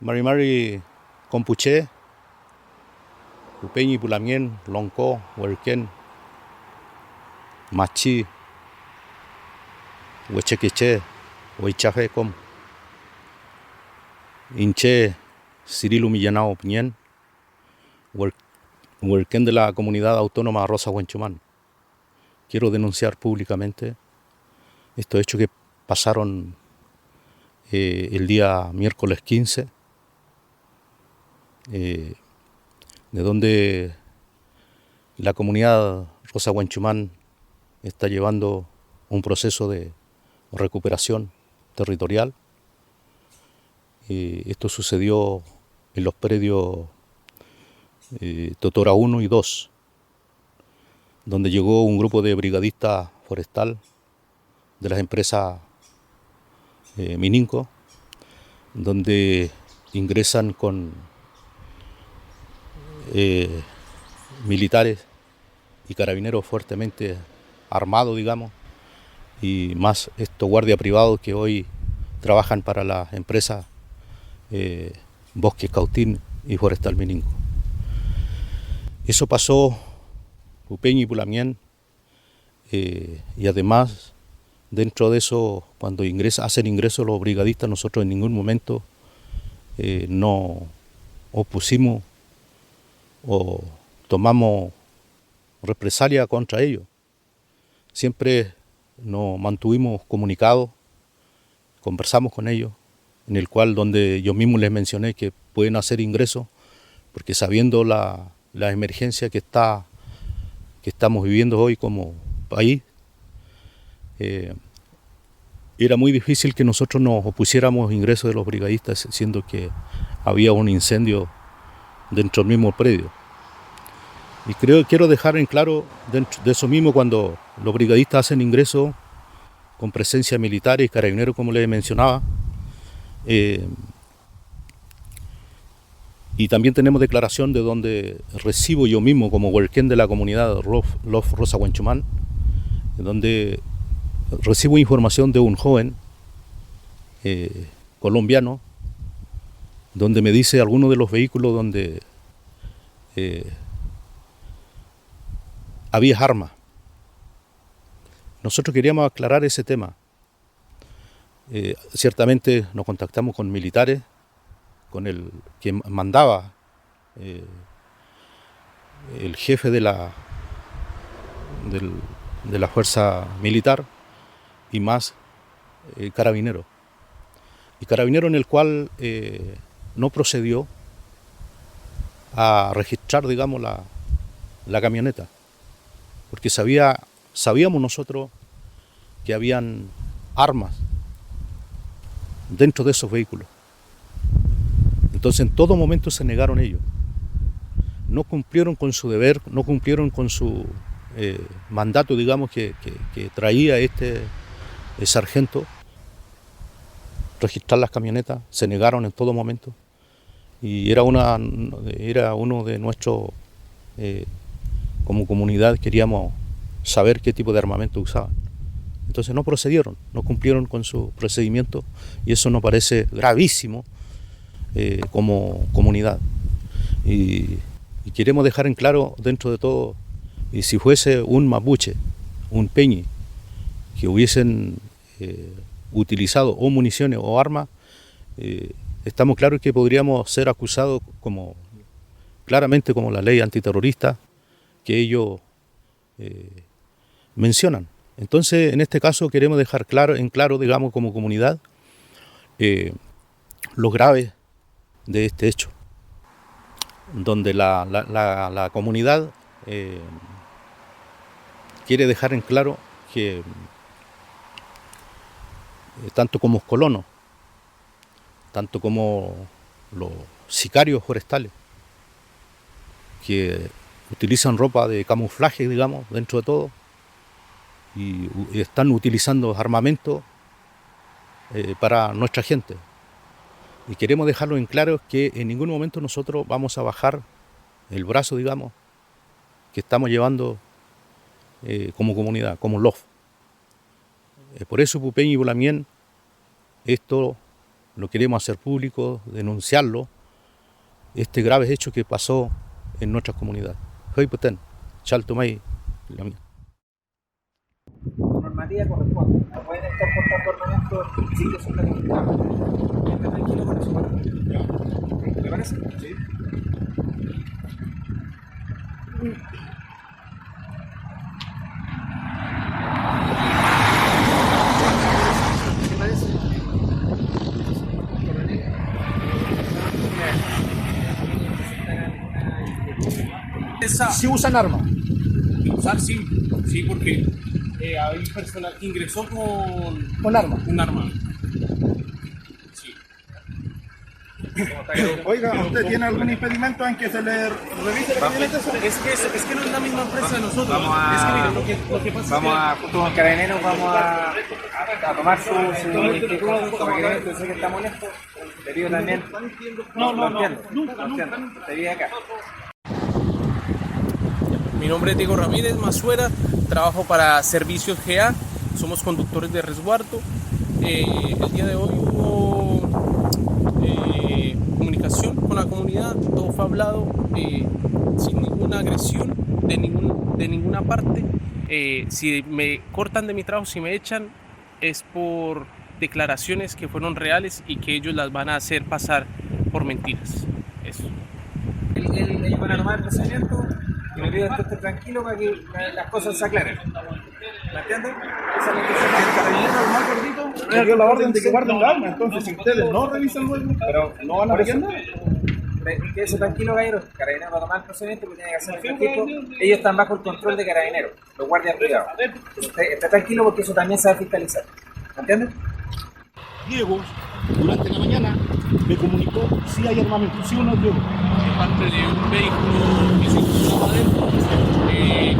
Mari Compuche, Pupeñi Pulamien, Lonco, Huerquén, Machi, Huechequeche, Huichafe Com, Inche, Cirilo Millanao Piñén, Huerquén de la Comunidad Autónoma Rosa Huenchumán. Quiero denunciar públicamente estos hechos que pasaron el día miércoles 15, de donde la comunidad Rosa Huenchumán está llevando un proceso de recuperación territorial. Esto sucedió en los predios Totora 1 y 2, donde llegó un grupo de brigadistas forestal de las empresas Mininco, donde ingresan con militares y carabineros fuertemente armados, digamos, y más estos guardias privados que hoy trabajan para las empresas Bosques Cautín y Forestal Mininco. Eso pasó Pupeñi y Pulamien, y además dentro de eso, cuando hacen ingreso los brigadistas, nosotros en ningún momento no opusimos o tomamos represalia contra ellos. Siempre nos mantuvimos comunicados, conversamos con ellos, en el cual donde yo mismo les mencioné que pueden hacer ingresos, porque sabiendo la emergencia que estamos viviendo hoy como país, era muy difícil que nosotros nos opusiéramos ingresos de los brigadistas, siendo que había un incendio dentro del mismo predio. Y quiero dejar en claro dentro de eso mismo, cuando los brigadistas hacen ingresos con presencia militar y carabineros, como les mencionaba, y también tenemos declaración de donde recibo yo mismo como huerquén de la comunidad Love Rosa Huenchumán, donde recibo información de un joven colombiano, donde me dice algunos de los vehículos donde había armas. Nosotros queríamos aclarar ese tema. Ciertamente nos contactamos con militares, con el que mandaba el jefe de la fuerza militar, y más carabinero. Y carabinero en el cual no procedió a registrar, digamos, la camioneta, porque sabíamos nosotros que habían armas dentro de esos vehículos. Entonces en todo momento se negaron ellos. No cumplieron con su deber, no cumplieron con su mandato, digamos, que traía el sargento, registrar las camionetas. Se negaron en todo momento. Y era uno de nuestros, como comunidad, queríamos saber qué tipo de armamento usaban. Entonces no procedieron, no cumplieron con su procedimiento, y eso nos parece gravísimo como comunidad. Y queremos dejar en claro dentro de todo, y si fuese un mapuche, un peñi, que hubiesen utilizado o municiones o armas, estamos claros que podríamos ser acusados claramente como la ley antiterrorista que ellos mencionan. Entonces, en este caso queremos dejar en claro, digamos, como comunidad, lo grave de este hecho, donde la comunidad quiere dejar en claro que tanto como los colonos, tanto como los sicarios forestales, que utilizan ropa de camuflaje, digamos, dentro de todo, y están utilizando armamento para nuestra gente. Y queremos dejarlo en claro que en ningún momento nosotros vamos a bajar el brazo, digamos, que estamos llevando como comunidad, como LOF. Por eso Pupeñi y Pulamien, esto lo queremos hacer público, denunciarlo, este grave hecho que pasó en nuestras comunidades. Hoypotén, Chaltomay, normativa corresponde. No pueden estar portando armamento en sitios sin planificados. Está tranquilo con eso. ¿Te parece? Sí. Si usan armas. Usar sí, porque hay personal que ingresó Con armas. un arma. Sí. Oiga, ¿usted tiene algún impedimento en que se le revise la camioneta? Es que no es la misma empresa de nosotros. Vamos a, es que mira, lo que pasa vamos es a, junto con Carabineros, vamos a tomar su inquietud, como que yo sé que está molesto. Te pido también. No, entiendo. Te pido acá. Mi nombre es Diego Ramírez Mazuera, trabajo para Servicios GA, somos conductores de resguardo. El día de hoy hubo comunicación con la comunidad, todo fue hablado sin ninguna agresión de ninguna parte. Si me cortan de mi trabajo, si me echan, es por declaraciones que fueron reales y que ellos las van a hacer pasar por mentiras. Eso. Ellos van a tomar el procedimiento. Y me pido que esté tranquilo para que las cosas se aclaren. ¿Me entiendes? Esa es la intención. El carabinero, el más gordito, le dio la orden de que guarden la arma. Entonces, si ustedes no revisan luego, pero no van a tienda. Quédese tranquilo, caballero. Carabineros va a tomar el procedimiento que tiene que hacer el registro. Ellos están bajo el control de Carabineros, los guardias privados. Esté tranquilo porque eso también se va a fiscalizar. ¿Me entiendes? Diego, durante la mañana, me comunicó si hay armamento. ¿Sí o no, Diego? De parte de un vehículo que se encontraba adentro,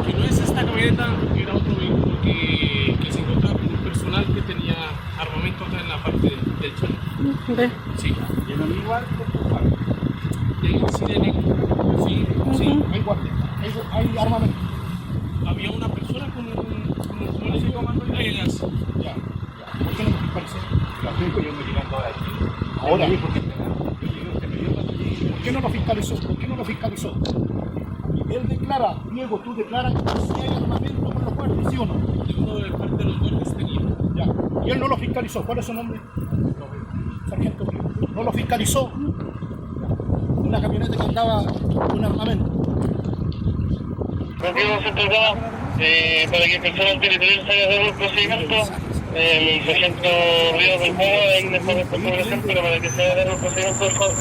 que no es esta camioneta, era otro vehículo que se encontraba con un personal que tenía armamento acá en la parte del chaleco. Sí. ¿Y el igual? Y ahí sí de negro. Sí. Hay guardia. Hay armamento. Había una persona como le digo, mando de gas. Ya. ¿Por qué no me fiscalizó? Yo me llegando ahora aquí. Ahora. ¿Por qué no lo fiscalizó? ¿Por qué no lo fiscalizó? Él declara, Diego, tú declaras que si hay armamento con los guardias, ¿sí o no? De uno de parte de los guardias tenía. Ya. Y él no lo fiscalizó. ¿Cuál es su nombre? Sargento. No lo fiscalizó. Una camioneta que andaba con armamento. Diego se trataba para que el personal territorial se haya dado el procedimiento. El sargento Ríos del Moa ahí después de esta población, pero para que se haya dado el procedimiento del juego.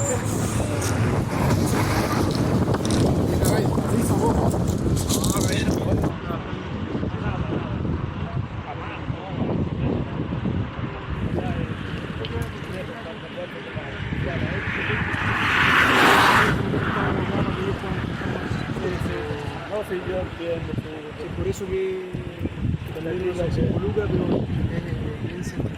No, sí, yo entiendo. Es por eso que también se involucra, pero en sentido.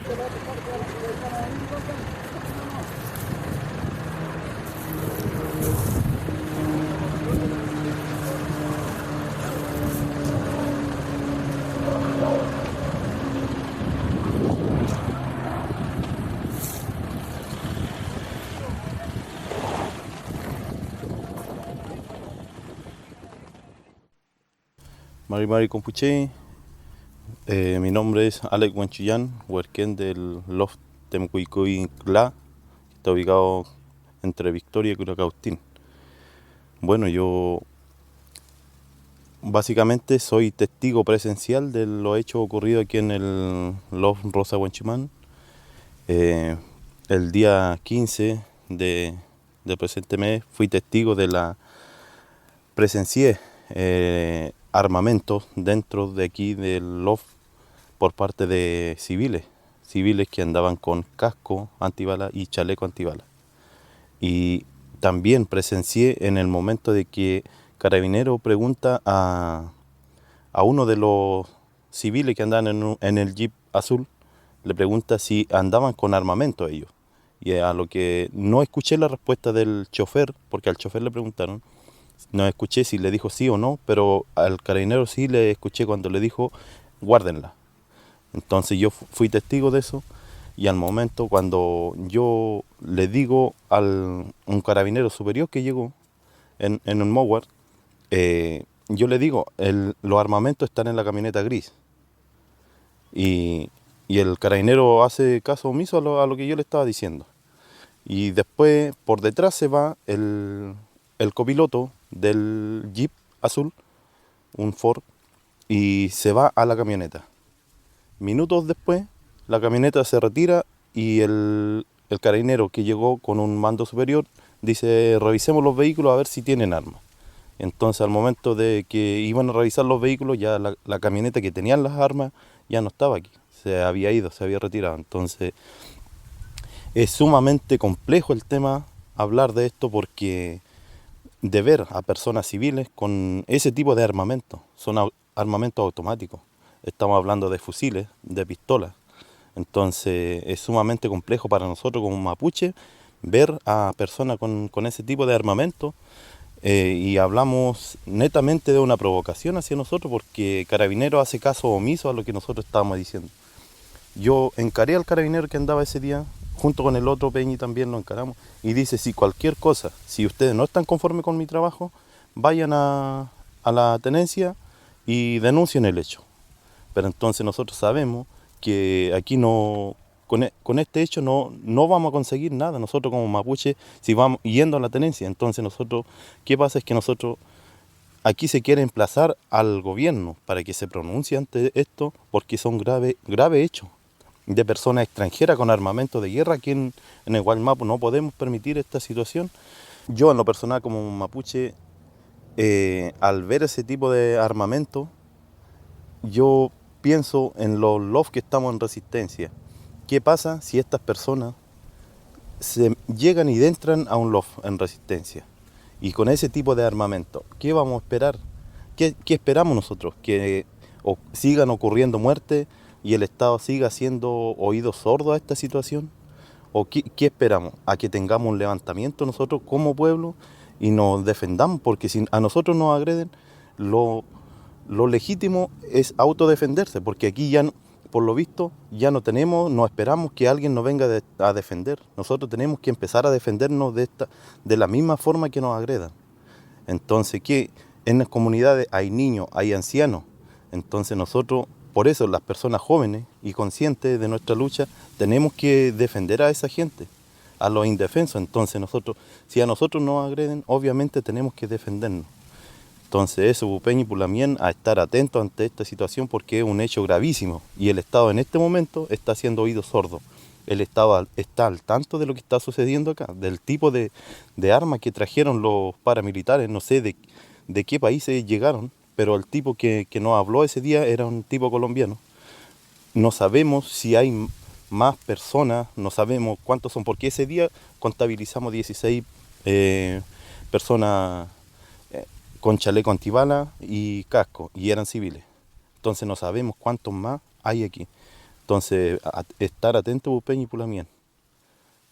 Mari Compuche, mi nombre es Alex Huanchillán, huerquén del Loft Temcuicuy Cla, que está ubicado entre Victoria y Curacautín. Bueno, yo básicamente soy testigo presencial de lo hecho ocurrido aquí en el Loft Rosa Huanchimán. El día 15 del presente mes fui testigo de la presencié armamentos dentro de aquí del LOF por parte de civiles que andaban con casco antibala y chaleco antibala. Y también presencié en el momento de que Carabinero pregunta a uno de los civiles que andaban en el jeep azul, le pregunta si andaban con armamento ellos. Y a lo que no escuché la respuesta del chofer, porque al chofer le preguntaron, no escuché si le dijo sí o no, pero al carabinero sí le escuché cuando le dijo guárdenla. Entonces yo fui testigo de eso Y al momento cuando yo le digo a un carabinero superior que llegó en un Mowar, yo le digo, los armamentos están en la camioneta gris. Y el carabinero hace caso omiso a lo que yo le estaba diciendo. Y después por detrás se va el copiloto del Jeep azul, un Ford, y se va a la camioneta. Minutos después, la camioneta se retira y el carabinero que llegó con un mando superior dice, revisemos los vehículos a ver si tienen armas. Entonces al momento de que iban a revisar los vehículos, ya la camioneta que tenían las armas ya no estaba aquí, se había ido, se había retirado. Entonces es sumamente complejo el tema hablar de esto porque de ver a personas civiles con ese tipo de armamento, son armamentos automáticos, estamos hablando de fusiles, de pistolas. Entonces es sumamente complejo para nosotros como mapuche ver a personas con ese tipo de armamento. Y hablamos netamente de una provocación hacia nosotros porque Carabinero hace caso omiso a lo que nosotros estábamos diciendo. Yo encaré al carabinero que andaba ese día, junto con el otro Peñi también lo encaramos, y dice, si cualquier cosa, si ustedes no están conformes con mi trabajo, vayan a la tenencia y denuncien el hecho. Pero entonces nosotros sabemos que aquí no... Con este hecho no vamos a conseguir nada, nosotros como mapuche, si vamos yendo a la tenencia. Entonces nosotros, ¿qué pasa? Es que nosotros, aquí se quiere emplazar al gobierno para que se pronuncie ante esto, porque son graves hechos de personas extranjeras con armamento de guerra. Aquí en el Guaymapu no podemos permitir esta situación. Yo en lo personal como mapuche, al ver ese tipo de armamento, yo pienso en los LOF que estamos en resistencia. ¿Qué pasa si estas personas se llegan y entran a un LOF en resistencia? Y con ese tipo de armamento, ¿qué vamos a esperar? ¿Qué esperamos nosotros? ¿Que sigan ocurriendo muertes y el Estado siga siendo oído sordo a esta situación? ¿O qué esperamos? ¿A que tengamos un levantamiento nosotros como pueblo y nos defendamos? Porque si a nosotros nos agreden, lo legítimo es autodefenderse, porque aquí ya, por lo visto, ya no esperamos que alguien nos venga a defender. Nosotros tenemos que empezar a defendernos de la misma forma que nos agredan. Entonces, que en las comunidades hay niños, hay ancianos. Entonces nosotros, por eso las personas jóvenes y conscientes de nuestra lucha, tenemos que defender a esa gente, a los indefensos. Entonces nosotros, si a nosotros nos agreden, obviamente tenemos que defendernos. Entonces eso, Pupeña y Pulamien, a estar atentos ante esta situación porque es un hecho gravísimo y el Estado en este momento está haciendo oídos sordos. El Estado está al tanto de lo que está sucediendo acá, del tipo de armas que trajeron los paramilitares, no sé de qué países llegaron, pero el tipo que nos habló ese día era un tipo colombiano. No sabemos si hay más personas, no sabemos cuántos son, porque ese día contabilizamos 16 personas con chaleco antibala y casco, y eran civiles. Entonces no sabemos cuántos más hay aquí. Entonces, estar atento, Pupeña y Pulamien.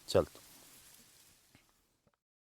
Chalto.